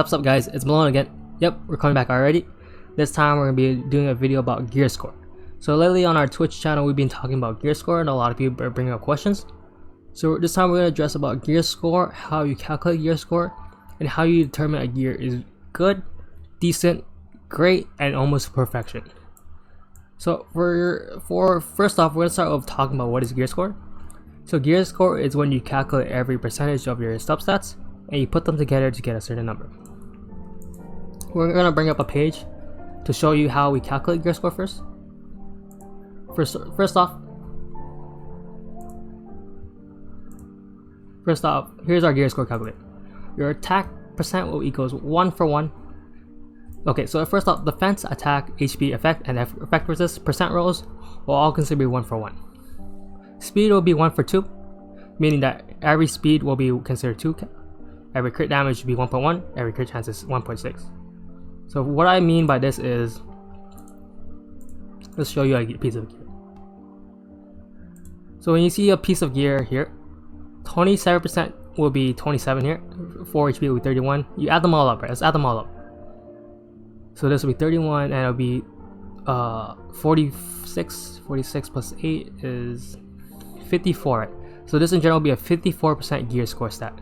Sups up guys, it's Melon again. Yep, we're coming back already. This time we're going to be doing a video about GearScore. So lately on our Twitch channel we've been talking about GearScore and a lot of people are bringing up questions. So this time we're going to address about GearScore, how you calculate GearScore, and how you determine a gear is good, decent, great, and almost perfection. So for first off, we're going to start off talking about what is GearScore. So GearScore is when you calculate every percentage of your substats and you put them together to get a certain number. We're going to bring up a page to show you how we calculate GearScore first. First off, here's our GearScore calculator. Your attack percent will equals 1 for 1. Okay, so first off, defense, attack, HP, effect, and effect resist percent rolls will all considered be 1 for 1. Speed will be 1 for 2, meaning that every speed will be considered 2. Every crit damage should be 1.1, every crit chance is 1.6. So what I mean by this is, let's show you a piece of gear. So when you see a piece of gear here, 27% will be 27 here, 4 HP will be 31. You add them all up, right? Let's add them all up. So this will be 31 and it'll be 46 plus 8 is 54, right? So this in general will be a 54% gear score stat.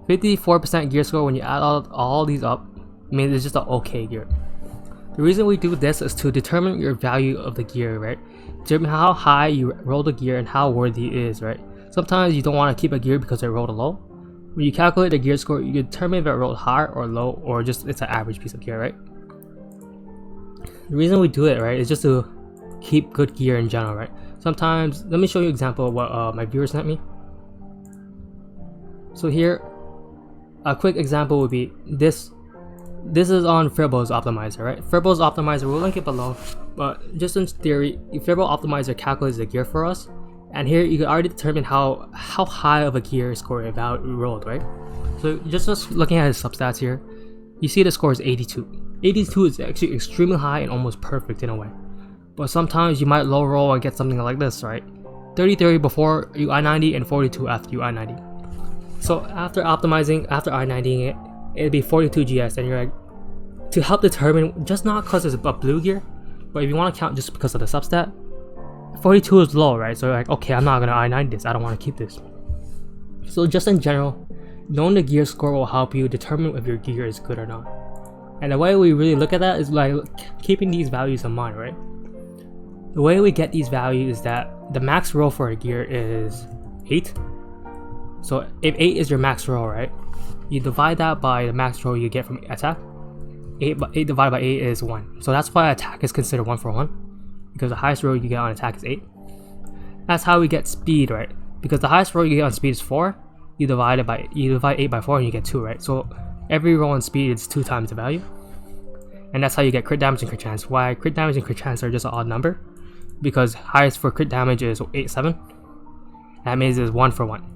54% gear score, when you add all these up, means it's just an okay gear. The reason we do this is to determine your value of the gear, right? Determine how high you roll the gear and how worthy it is, right? Sometimes you don't want to keep a gear because it rolled low. When you calculate the gear score, you determine if it rolled high or low, or just it's an average piece of gear, right? The reason we do it, right, is just to keep good gear in general, right? Sometimes, let me show you an example of what my viewer sent me. So here, a quick example would be this. This is on Firbol's optimizer, right? Firbol's optimizer, we'll link it below, but just in theory, Firbol optimizer calculates the gear for us, and here you can already determine how high of a gear score it rolled, right? So just looking at his substats here, you see the score is 82. 82 is actually extremely high and almost perfect in a way. But sometimes you might low roll and get something like this, right? 30 before you I90 and 42 after you I90. So after optimizing, after I90ing it, it'd be 42 GS, and you're like, to help determine, just not because it's a blue gear, but if you want to count just because of the substat, 42 is low, right? So you're like, okay, I'm not gonna I90 this, I don't want to keep this. So just in general, knowing the gear score will help you determine if your gear is good or not. And the way we really look at that is like keeping these values in mind, right? The way we get these values is that the max roll for a gear is 8. So if 8 is your max roll, right? You divide that by the max roll you get from attack. 8 divided by 8 is 1. So that's why attack is considered 1 for 1. Because the highest roll you get on attack is 8. That's how we get speed, right? Because the highest roll you get on speed is 4. You divide 8 by 4 and you get 2, right? So every roll on speed is 2 times the value. And that's how you get crit damage and crit chance. Why crit damage and crit chance are just an odd number? Because highest for crit damage is 7. That means it's 1 for 1.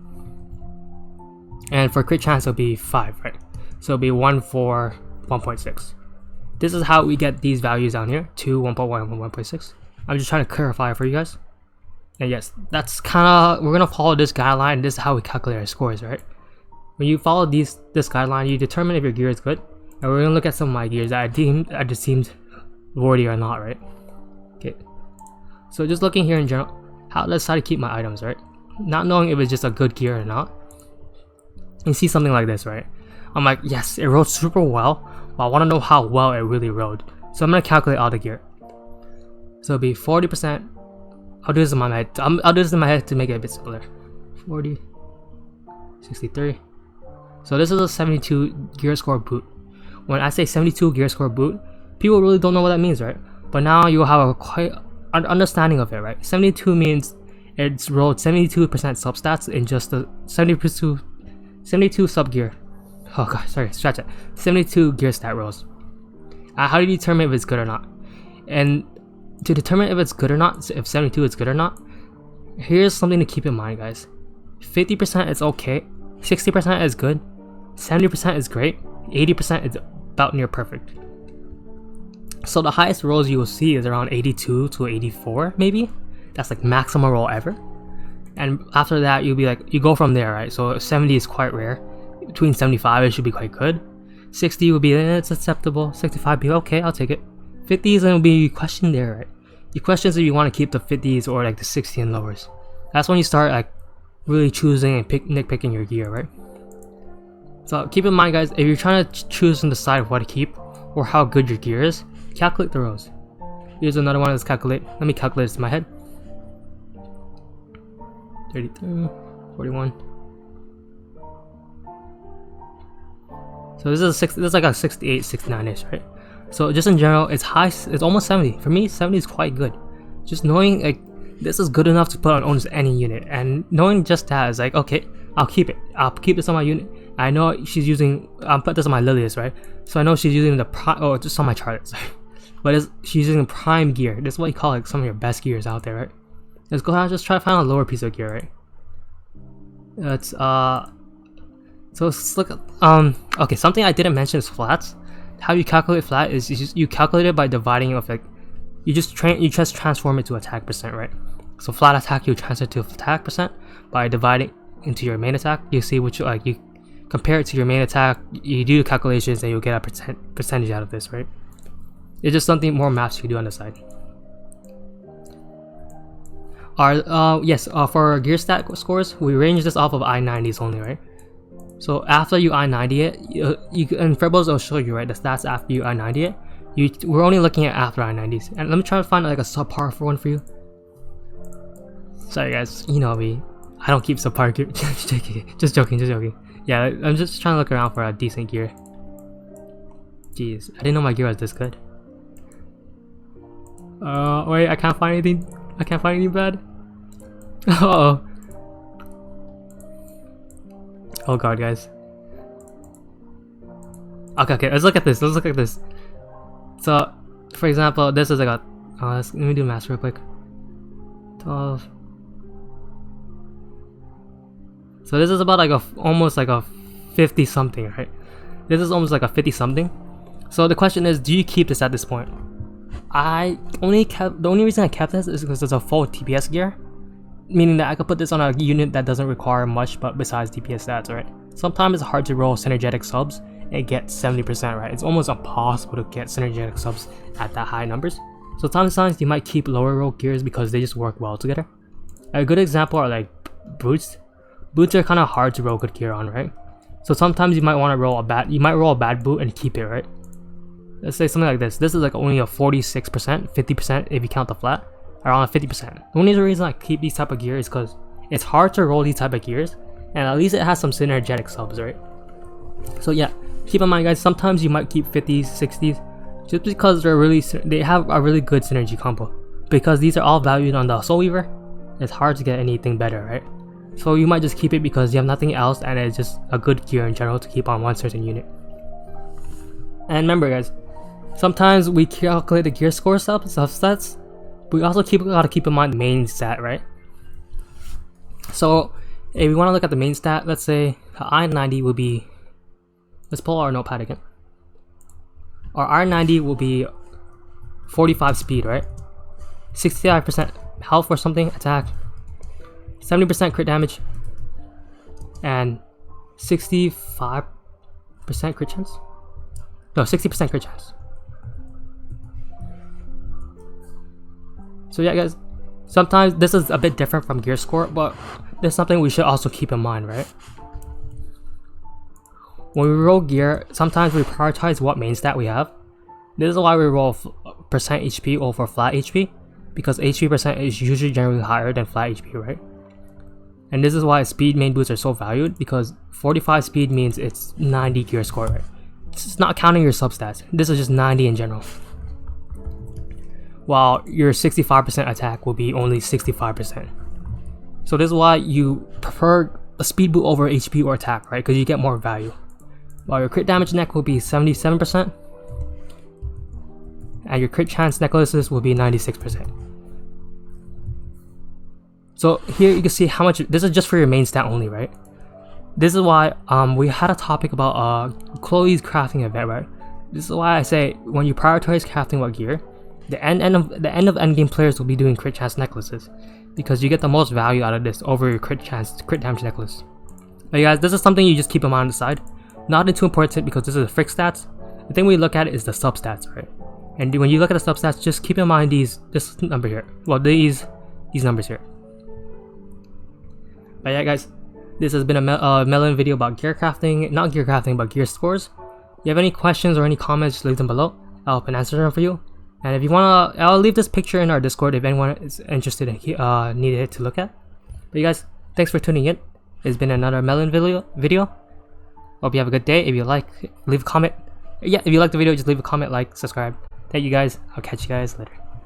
And for crit chance it'll be 5, right? So it'll be 1 for 1.6. This is how we get these values down here, 2, 1.1, and 1.6. I'm just trying to clarify for you guys. And yes, that's kinda, we're gonna follow this guideline, and this is how we calculate our scores, right? When you follow this guideline, you determine if your gear is good. And we're gonna look at some of my gears that I just seemed worthy or not, right? Okay. So just looking here in general, how let's try to keep my items, right? Not knowing if it's just a good gear or not. You see something like this, right? I'm like, yes, it rode super well, but I want to know how well it really rode. So I'm gonna calculate all the gear. So it'll be 40%. I'll do this in my head. I'll do this in my head to make it a bit simpler. 40, 63. So this is a 72 gear score boot. When I say 72 gear score boot, people really don't know what that means, right? But now you'll have a quite understanding of it, right? 72 means it's rolled 72% substats in just the 72 sub gear. Oh god, sorry, scratch it. 72 gear stat rolls. How do you determine if it's good or not? And to determine if it's good or not, if 72 is good or not, here's something to keep in mind, guys. 50% is okay, 60% is good, 70% is great, 80% is about near perfect. So the highest rolls you will see is around 82 to 84, maybe. That's like maximum roll ever. And after that, you'll be like, you go from there, right? So 70 is quite rare. Between 75, it should be quite good. 60 would be, it's acceptable. 65 be okay, I'll take it. 50s and it'll be question there, right? Your questions if you want to keep the 50s or like the 60 and lowers. That's when you start like really choosing and nitpicking your gear, right? So keep in mind, guys, if you're trying to choose and decide what to keep or how good your gear is, calculate the rows. Here's another one. Let's calculate. Let me calculate this in my head. 32, 41. So this is this is like a 68, 69ish, right? So just in general, it's high. It's almost 70. For me, 70 is quite good. Just knowing like this is good enough to put on almost any unit, and knowing just that is like, okay, I'll keep it. I'll keep this on my unit. I know she's using. I'll put this on my Lilius, right? So I know she's using the prime. Oh, just on my chart, sorry. But she's using prime gear. This is what you call like some of your best gears out there, right? Let's go ahead and just try to find a lower piece of gear, right? Let's so let's look at okay, something I didn't mention is flats. How you calculate flat is you calculate it by dividing of like you just transform it to attack percent, right? So flat attack, you transfer it to attack percent by dividing into your main attack. You see which like you compare it to your main attack, you do the calculations and you'll get a percentage out of this, right? It's just something more maths you can do on the side. For our gear stat scores, we range this off of I-90s only, right? So after you I-90 it, in Fribbles will show you, right, the stats after you I-90 it. We're only looking at after I-90s. And let me try to find like a subpar for one for you. Sorry guys, you know me. I don't keep subpar gear. just joking. Yeah, I'm just trying to look around for a decent gear. Jeez, I didn't know my gear was this good. Wait, I can't find anything. I can't find anything bad. Uh-oh. Oh god, guys. Okay, let's look at this. So, for example, this is like a... let me do math real quick. 12. So this is about like almost like a 50 something, right? This is almost like a 50 something. So the question is, do you keep this at this point? The only reason I kept this is because it's a full TPS gear, meaning that I could put this on a unit that doesn't require much but besides DPS stats, right? Sometimes it's hard to roll synergetic subs and get 70%, right? It's almost impossible to get synergetic subs at that high numbers. So sometimes you might keep lower roll gears because they just work well together. A good example are like boots. Boots are kind of hard to roll good gear on, right? So sometimes you might want to roll a bad boot and keep it, right? Let's say something like this. This is like only a 46%, 50% if you count the flat, around 50%. The only reason I keep these type of gear is because it's hard to roll these type of gears, and at least it has some synergetic subs, right? So yeah, keep in mind, guys. Sometimes you might keep 50s, 60s, just because they have a really good synergy combo. Because these are all valued on the Soul Weaver, it's hard to get anything better, right? So you might just keep it because you have nothing else, and it's just a good gear in general to keep on one certain unit. And remember, guys, sometimes we calculate the gear score substats, but we also gotta keep in mind the main stat, right? So if we want to look at the main stat, let's say I-90 will be, let's pull our notepad again. Our I-90 will be 45 speed, right? 65% health or something, attack, 70% crit damage, and 65% crit chance? No, 60% crit chance. So yeah, guys, sometimes this is a bit different from gear score, but there's something we should also keep in mind, right? When we roll gear, sometimes we prioritize what main stat we have. This is why we roll percent HP over flat HP, because HP percent is usually generally higher than flat HP, right? And this is why speed main boots are so valued, because 45 speed means it's 90 gear score, right? It's not counting your substats. This is just 90 in general. While your 65% attack will be only 65%. So this is why you prefer a speed boot over HP or attack, right? Because you get more value. While your crit damage neck will be 77%, and your crit chance necklaces will be 96%. So here you can see how much, this is just for your main stat only, right? This is why we had a topic about Chloe's crafting event, right? This is why I say when you prioritize crafting what gear, the end of endgame players will be doing crit chance necklaces, because you get the most value out of this over your crit damage necklace. But guys, this is something you just keep in mind on the side. not too important because this is the fixed stats. The thing we look at is the substats, right? And when you look at the substats, just keep in mind this number here. Well, these numbers here. But yeah, guys, this has been a Melon video about gear crafting, not gear crafting, but gear scores. If you have any questions or any comments, just leave them below. I'll help and answer them for you. And if you wanna, I'll leave this picture in our Discord if anyone is interested in needed it to look at. But you guys, thanks for tuning in. It's been another Melon video. Hope you have a good day. If you like, leave a comment. Yeah, if you like the video, just leave a comment, like, subscribe. Thank you guys. I'll catch you guys later.